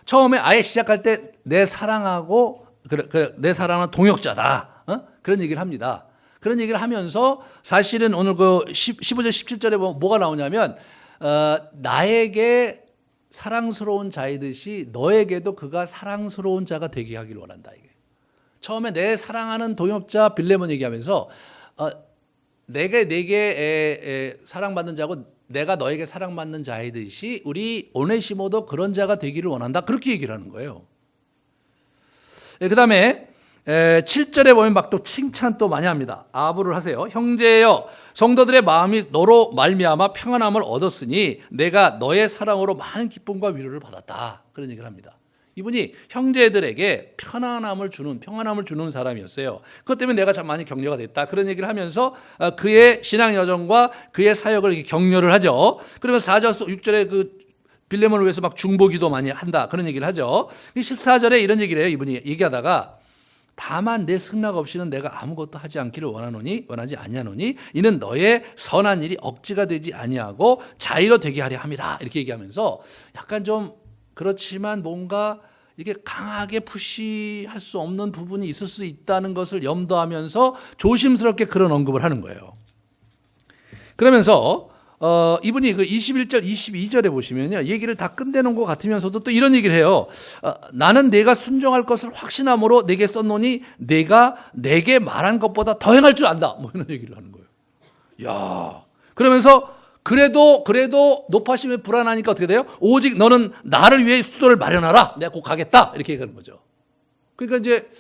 처음에 아예 시작할 때 내 사랑하고 내 사랑은 동역자다. 그런 얘기를 합니다. 그런 얘기를 하면서 사실은 오늘 그 15절 17절에 뭐가 나오냐면 나에게 사랑스러운 자이듯이 너에게도 그가 사랑스러운 자가 되게 하기를 원한다. 이게 처음에 내 사랑하는 동역자 빌레몬 얘기하면서 내게 사랑받는 자고 내가 너에게 사랑받는 자이듯이 우리 오네시모도 그런 자가 되기를 원한다. 그렇게 얘기를 하는 거예요. 그 다음에 7절에 보면 막 또 칭찬 또 많이 합니다. 아부를 하세요. 형제여 성도들의 마음이 너로 말미암아 평안함을 얻었으니 내가 너의 사랑으로 많은 기쁨과 위로를 받았다. 그런 얘기를 합니다. 이분이 형제들에게 평안함을 주는 사람이었어요. 그것 때문에 내가 참 많이 격려가 됐다. 그런 얘기를 하면서 그의 신앙 여정과 그의 사역을 이렇게 격려를 하죠. 그러면 4절 6절에 그 빌레몬을 위해서 막 중보기도 많이 한다. 그런 얘기를 하죠. 14절에 이런 얘기를 해요. 이분이 얘기하다가 다만 내 승낙 없이는 내가 아무것도 하지 않기를 원하지 아니하노니 이는 너의 선한 일이 억지가 되지 아니하고 자의로 되게 하려 함이라. 이렇게 얘기하면서 약간 좀 그렇지만 뭔가 이게 강하게 푸시할 수 없는 부분이 있을 수 있다는 것을 염두하면서 조심스럽게 그런 언급을 하는 거예요. 그러면서 이분이 그 21절, 22절에 보시면요. 얘기를 다 끝내는 것 같으면서도 또 이런 얘기를 해요. 나는 내가 순종할 것을 확신함으로 내게 썼노니 내가 내게 말한 것보다 더 행할 줄 안다. 뭐 이런 얘기를 하는 거예요. 야, 그러면서 그래도 높아심에 불안하니까 어떻게 돼요? 오직 너는 나를 위해 수도를 마련하라. 내가 곧 가겠다. 이렇게 얘기하는 거죠. 그러니까 이제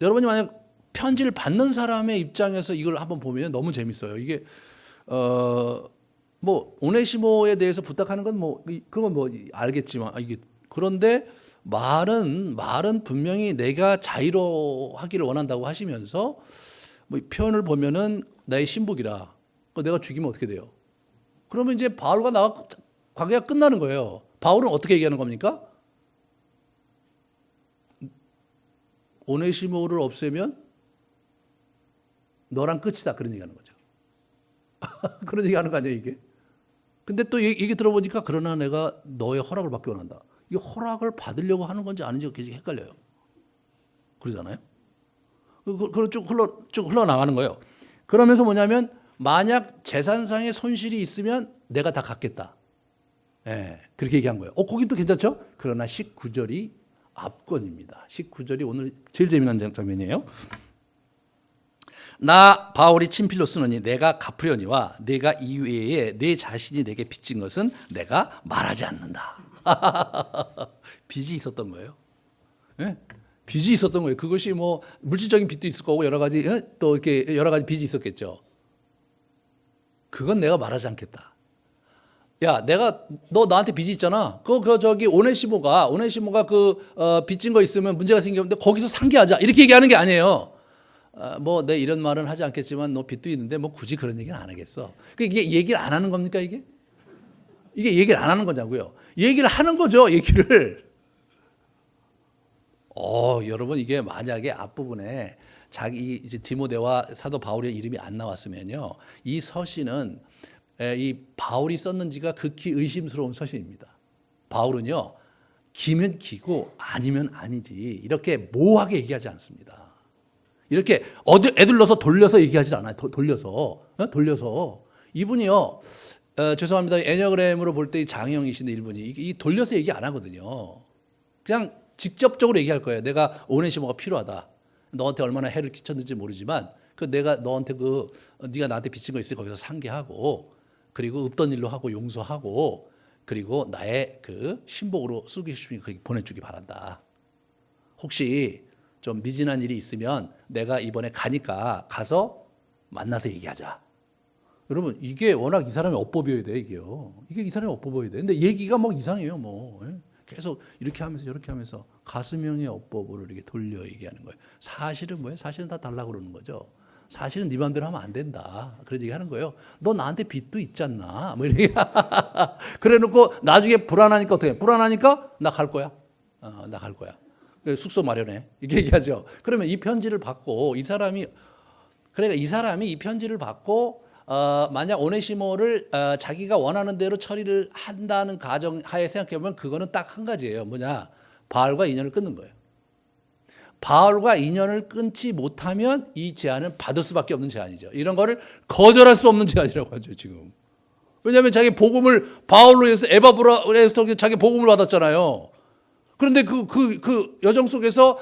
여러분이 만약 편지를 받는 사람의 입장에서 이걸 한번 보면 너무 재밌어요. 이게 뭐 오네시모에 대해서 부탁하는 건 뭐 그런 건 뭐 알겠지만 이게 그런데 말은 분명히 내가 자유로하기를 원한다고 하시면서 뭐 표현을 보면은 나의 신복이라 내가 죽이면 어떻게 돼요? 그러면 이제 바울과 나가 관계가 끝나는 거예요. 바울은 어떻게 얘기하는 겁니까? 오네시모를 없애면 너랑 끝이다. 그런 얘기하는 거죠. 그런 얘기하는 거 아니에요, 이게? 근데 또 얘기 들어보니까 그러나 내가 너의 허락을 받기 원한다. 이 허락을 받으려고 하는 건지 아닌지 굉장히 헷갈려요. 그러잖아요. 쭉 흘러나가는 거예요. 그러면서 뭐냐면 만약 재산상의 손실이 있으면 내가 다 갚겠다. 그렇게 얘기한 거예요. 거기도 괜찮죠? 그러나 19절이 압권입니다. 19절이 오늘 제일 재미난 장면이에요. 나 바울이 친필로 쓰노니 내가 갚으려니와 내가 이외에 내 자신이 내게 빚진 것은 내가 말하지 않는다. 빚이 있었던 거예요. 빚이 있었던 거예요. 그것이 뭐 물질적인 빚도 있을 거고 여러 가지 또 이렇게 여러 가지 빚이 있었겠죠. 그건 내가 말하지 않겠다. 야, 너 나한테 빚이 있잖아. 저기 오네시모가 빚진 거 있으면 문제가 생겼는데 거기서 상기하자. 이렇게 얘기하는 게 아니에요. 뭐 내 이런 말은 하지 않겠지만 너 빚도 있는데 뭐 굳이 그런 얘기는 안 하겠어. 이게 얘기를 안 하는 겁니까 이게? 이게 얘기를 안 하는 거냐고요. 얘기를 하는 거죠. 얘기를. 여러분 이게 만약에 앞부분에 자기 이제 디모데와 사도 바울의 이름이 안 나왔으면요. 이 서신은 이 바울이 썼는지가 극히 의심스러운 서신입니다. 바울은요. 기면 기고 아니면 아니지 이렇게 모호하게 얘기하지 않습니다. 이렇게 애들러서 돌려서 얘기하지 않아요. 돌려서. 이분이요. 죄송합니다. 애니어그램으로 볼 때 장형이신데 이분이 이 돌려서 얘기 안 하거든요. 그냥 직접적으로 얘기할 거예요. 내가 오네시모가 필요하다. 너한테 얼마나 해를 끼쳤는지 모르지만 내가 너한테 네가 나한테 빚진 거 있으니 거기서 상기하고 그리고 없던 일로 하고 용서하고 그리고 나의 그 신복으로 쓰기 싶으니 그렇게 보내주기 바란다. 혹시 좀 미진한 일이 있으면 내가 이번에 가니까 가서 만나서 얘기하자. 여러분 이게 워낙 이 사람의 업법이어야 돼 이게요. 이게 이 사람의 업법이어야 돼. 근데 얘기가 뭐 이상해요 뭐. 계속 이렇게 하면서 저렇게 하면서 가수명의 업법으로 이렇게 돌려 얘기하는 거예요. 사실은 뭐예요? 사실은 다 달라고 그러는 거죠. 사실은 네 맘대로 하면 안 된다. 그런 얘기 하는 거예요. 너 나한테 빚도 있잖아. 뭐 이렇게. 그래 놓고 나중에 불안하니까 어떻게 해? 불안하니까 나 갈 거야. 나 갈 거야. 숙소 마련해. 이렇게 얘기하죠. 그러면 이 편지를 받고 이 사람이 이 편지를 받고 만약 오네시모를 자기가 원하는 대로 처리를 한다는 가정 하에 생각해보면 그거는 딱 한 가지예요. 뭐냐? 바알과 인연을 끊는 거예요. 바알과 인연을 끊지 못하면 이 제안은 받을 수밖에 없는 제안이죠. 이런 거를 거절할 수 없는 제안이라고 하죠, 지금. 왜냐하면 자기 복음을 바울로 해서 에바브라에서 자기 복음을 받았잖아요. 그런데 그 여정 속에서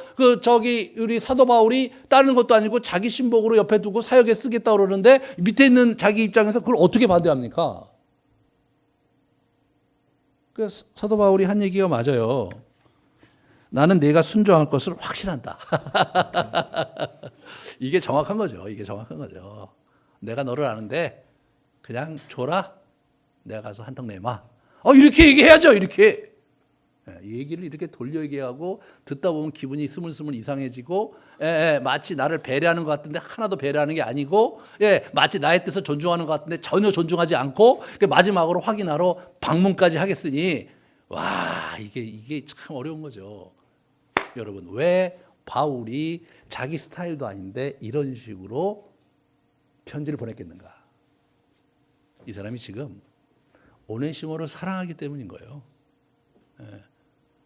우리 사도 바울이 따르는 것도 아니고 자기 신복으로 옆에 두고 사역에 쓰겠다 그러는데 밑에 있는 자기 입장에서 그걸 어떻게 반대합니까? 그래서 사도 바울이 한 얘기가 맞아요. 나는 내가 순종할 것을 확신한다. 이게 정확한 거죠. 내가 너를 아는데 그냥 줘라. 내가 가서 한턱 내마. 이렇게 얘기해야죠. 이렇게. 얘기를 이렇게 돌려 얘기하고 듣다 보면 기분이 스물스물 이상해지고 마치 나를 배려하는 것 같은데 하나도 배려하는 게 아니고 마치 나의 뜻을 존중하는 것 같은데 전혀 존중하지 않고 마지막으로 확인하러 방문까지 하겠으니 와 이게 참 어려운 거죠. 여러분 왜 바울이 자기 스타일도 아닌데 이런 식으로 편지를 보냈겠는가? 이 사람이 지금 오네시모를 사랑하기 때문인 거예요.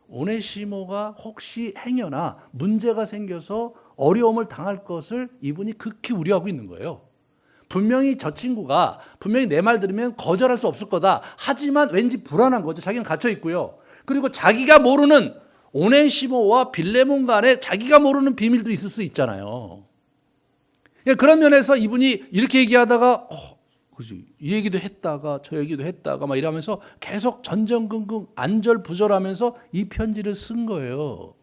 오네시모가 혹시 행여나 문제가 생겨서 어려움을 당할 것을 이분이 극히 우려하고 있는 거예요. 분명히 저 친구가 분명히 내 말 들으면 거절할 수 없을 거다. 하지만 왠지 불안한 거죠. 자기는 갇혀 있고요. 그리고 자기가 모르는 오네시모와 빌레몬 간에 자기가 모르는 비밀도 있을 수 있잖아요. 그런 면에서 이분이 이렇게 얘기하다가 그지 이 얘기도 했다가 저 얘기도 했다가 막 이러면서 계속 전전긍긍 안절부절하면서 이 편지를 쓴 거예요.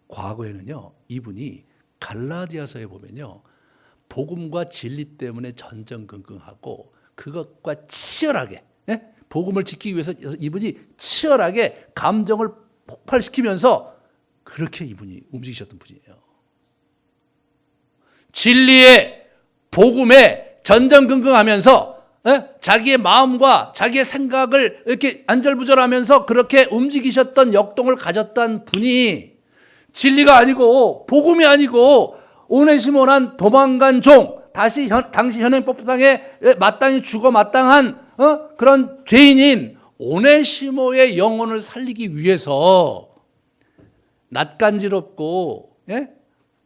과거에는요 이분이 갈라디아서에 보면요 복음과 진리 때문에 전전긍긍하고 그것과 치열하게 복음을 지키기 위해서 이분이 치열하게 감정을 폭발시키면서 그렇게 이분이 움직이셨던 분이에요. 진리의 복음에 전전긍긍하면서 자기의 마음과 자기의 생각을 이렇게 안절부절하면서 그렇게 움직이셨던 역동을 가졌던 분이 진리가 아니고 복음이 아니고 오네시모란 도망간 종, 다시 당시 현행법상에 마땅히 죽어 마땅한 그런 죄인인 오네시모의 영혼을 살리기 위해서 낯간지럽고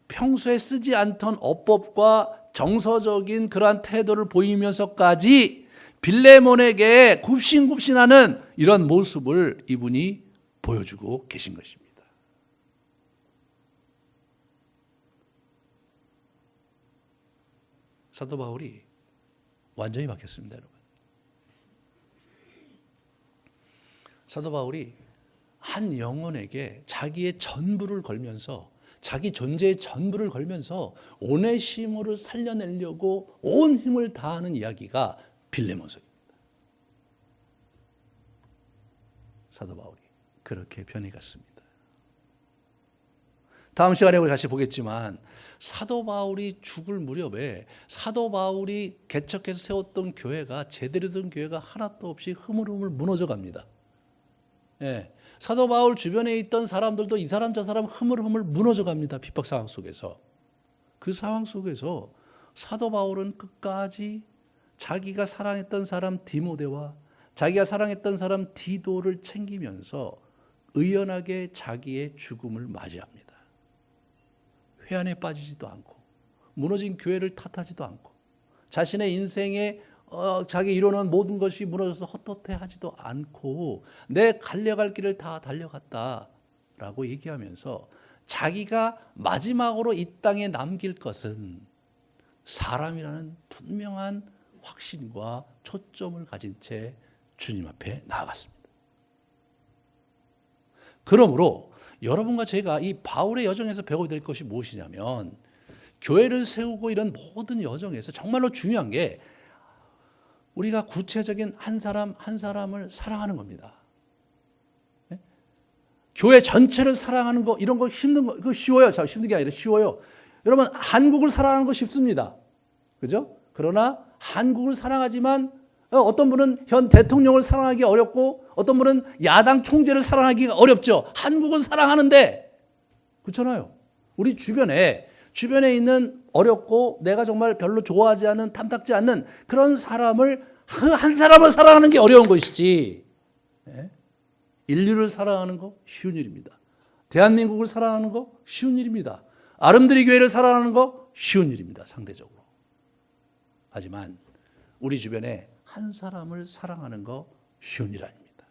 평소에 쓰지 않던 어법과 정서적인 그러한 태도를 보이면서까지 빌레몬에게 굽신굽신하는 이런 모습을 이분이 보여주고 계신 것입니다. 사도 바울이 완전히 바뀌었습니다, 여러분. 사도 바울이 한 영혼에게 자기의 전부를 걸면서 자기 존재의 전부를 걸면서 오네시모를 살려내려고 온 힘을 다하는 이야기가 빌레몬서입니다. 사도 바울이 그렇게 변해갔습니다. 다음 시간에 우리 다시 보겠지만 사도 바울이 죽을 무렵에 사도 바울이 개척해서 세웠던 교회가 제대로 된 교회가 하나도 없이 흐물흐물 무너져 갑니다. 사도 바울 주변에 있던 사람들도 이 사람 저 사람 흐물흐물 무너져 갑니다. 핍박 상황 속에서. 그 상황 속에서 사도 바울은 끝까지 자기가 사랑했던 사람 디모데와 자기가 사랑했던 사람 디도를 챙기면서 의연하게 자기의 죽음을 맞이합니다. 회한에 빠지지도 않고 무너진 교회를 탓하지도 않고 자신의 인생에 자기 이루는 모든 것이 무너져서 헛헛해하지도 않고 내 달려갈 길을 다 달려갔다라고 얘기하면서 자기가 마지막으로 이 땅에 남길 것은 사람이라는 분명한 확신과 초점을 가진 채 주님 앞에 나아갔습니다. 그러므로 여러분과 제가 이 바울의 여정에서 배워야 될 것이 무엇이냐면 교회를 세우고 이런 모든 여정에서 정말로 중요한 게 우리가 구체적인 한 사람 한 사람을 사랑하는 겁니다. 교회 전체를 사랑하는 거 이런 거 힘든 거 그거 쉬워요. 힘든 게 아니라 쉬워요. 여러분, 한국을 사랑하는 거 쉽습니다. 그죠? 그러나 한국을 사랑하지만 어떤 분은 현 대통령을 사랑하기 어렵고 어떤 분은 야당 총재를 사랑하기가 어렵죠. 한국은 사랑하는데 그렇잖아요. 우리 주변에 있는 어렵고 내가 정말 별로 좋아하지 않는, 탐탁지 않는 그런 사람을, 한 사람을 사랑하는 게 어려운 것이지, 인류를 사랑하는 거 쉬운 일입니다. 대한민국을 사랑하는 거 쉬운 일입니다. 아름드리 교회를 사랑하는 거 쉬운 일입니다. 상대적으로. 하지만 우리 주변에 한 사람을 사랑하는 거 쉬운 일 아닙니다.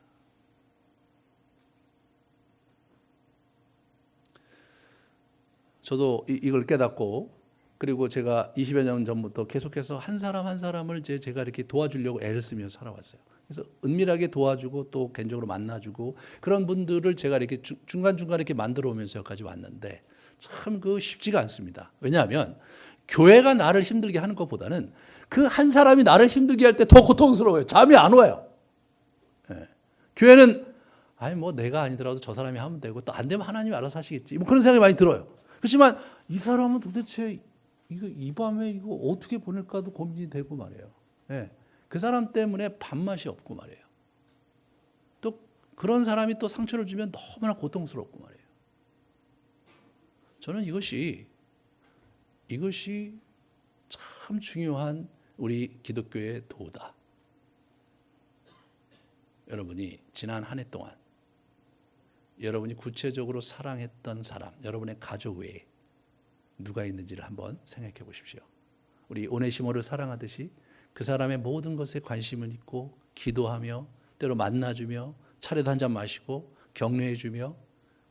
저도 이걸 깨닫고, 그리고 제가 20여 년 전부터 계속해서 한 사람 한 사람을 제가 이렇게 도와주려고 애를 쓰면서 살아왔어요. 그래서 은밀하게 도와주고 또 개인적으로 만나주고 그런 분들을 제가 이렇게 중간중간 이렇게 만들어 오면서 여기까지 왔는데 참 쉽지가 않습니다. 왜냐하면 교회가 나를 힘들게 하는 것보다는 그 한 사람이 나를 힘들게 할 때 더 고통스러워요. 잠이 안 와요. 교회는 내가 아니더라도 저 사람이 하면 되고 또 안 되면 하나님이 알아서 하시겠지. 그런 생각이 많이 들어요. 그렇지만 이 사람은 도대체 이 밤에 이거 어떻게 보낼까도 고민이 되고 말이에요. 그 사람 때문에 밥맛이 없고 말이에요. 또 그런 사람이 또 상처를 주면 너무나 고통스럽고 말이에요. 저는 이것이 참 중요한 우리 기독교의 도다. 여러분이 지난 한 해 동안 여러분이 구체적으로 사랑했던 사람, 여러분의 가족 외에 누가 있는지를 한번 생각해 보십시오. 우리 오네시모를 사랑하듯이 그 사람의 모든 것에 관심을 있고 기도하며 때로 만나주며 차례도 한잔 마시고 격려해주며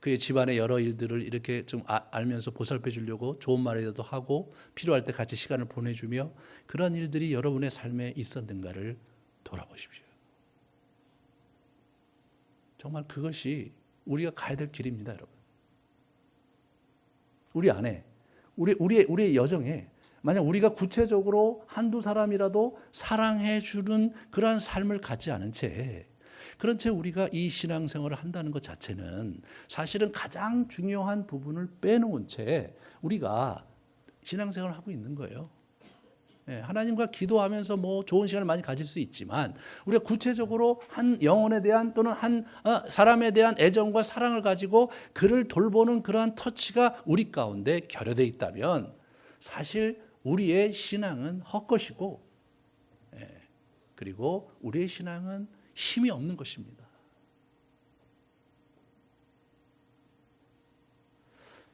그의 집안의 여러 일들을 이렇게 좀 알면서 보살펴 주려고 좋은 말이라도 하고 필요할 때 같이 시간을 보내주며 그런 일들이 여러분의 삶에 있었는가를 돌아보십시오. 정말 그것이 우리가 가야 될 길입니다, 여러분. 우리 안에, 우리의 여정에 만약 우리가 구체적으로 한두 사람이라도 사랑해 주는 그러한 삶을 갖지 않은 채, 그런 채 우리가 이 신앙생활을 한다는 것 자체는 사실은 가장 중요한 부분을 빼놓은 채 우리가 신앙생활을 하고 있는 거예요. 하나님과 기도하면서 좋은 시간을 많이 가질 수 있지만 우리가 구체적으로 한 영혼에 대한 또는 한 사람에 대한 애정과 사랑을 가지고 그를 돌보는 그러한 터치가 우리 가운데 결여되어 있다면 사실 우리의 신앙은 헛것이고, 그리고 우리의 신앙은 힘이 없는 것입니다.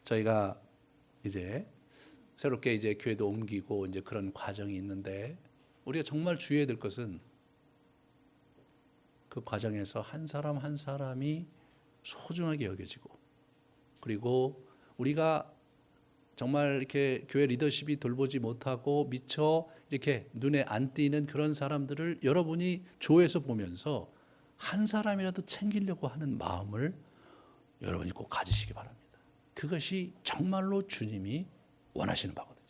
저희가 이제 새롭게 이제 교회도 옮기고 이제 그런 과정이 있는데 우리가 정말 주의해야 될 것은 그 과정에서 한 사람 한 사람이 소중하게 여겨지고, 그리고 우리가 정말 이렇게 교회 리더십이 돌보지 못하고 미처 이렇게 눈에 안 띄는 그런 사람들을 여러분이 조에서 보면서 한 사람이라도 챙기려고 하는 마음을 여러분이 꼭 가지시기 바랍니다. 그것이 정말로 주님이 원하시는 바거든요.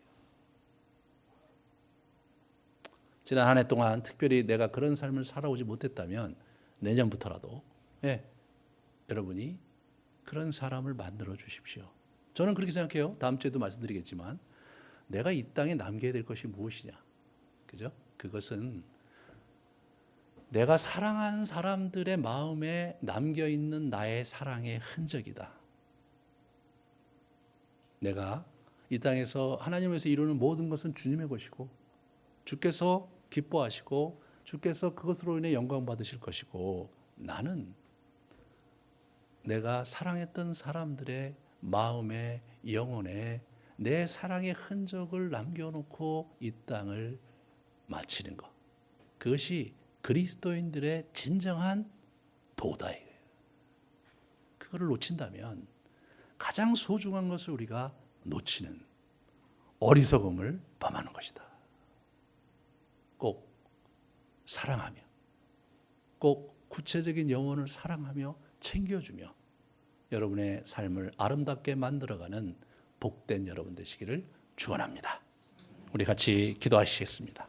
지난 한 해 동안 특별히 내가 그런 삶을 살아오지 못했다면 내년부터라도 여러분이 그런 사람을 만들어 주십시오. 저는 그렇게 생각해요. 다음 주에도 말씀드리겠지만 내가 이 땅에 남겨야 될 것이 무엇이냐, 그죠? 그것은 내가 사랑하는 사람들의 마음에 남겨있는 나의 사랑의 흔적이다. 내가 이 땅에서 하나님에서 이루는 모든 것은 주님의 것이고 주께서 기뻐하시고 주께서 그것으로 인해 영광 받으실 것이고, 나는 내가 사랑했던 사람들의 마음에, 영혼에 내 사랑의 흔적을 남겨놓고 이 땅을 마치는 것, 그것이 그리스도인들의 진정한 도다예요. 그거를 놓친다면 가장 소중한 것을 우리가 놓치는 어리석음을 범하는 것이다. 꼭 사랑하며, 꼭 구체적인 영혼을 사랑하며 챙겨주며 여러분의 삶을 아름답게 만들어가는 복된 여러분 되시기를 축원합니다. 우리 같이 기도하시겠습니다.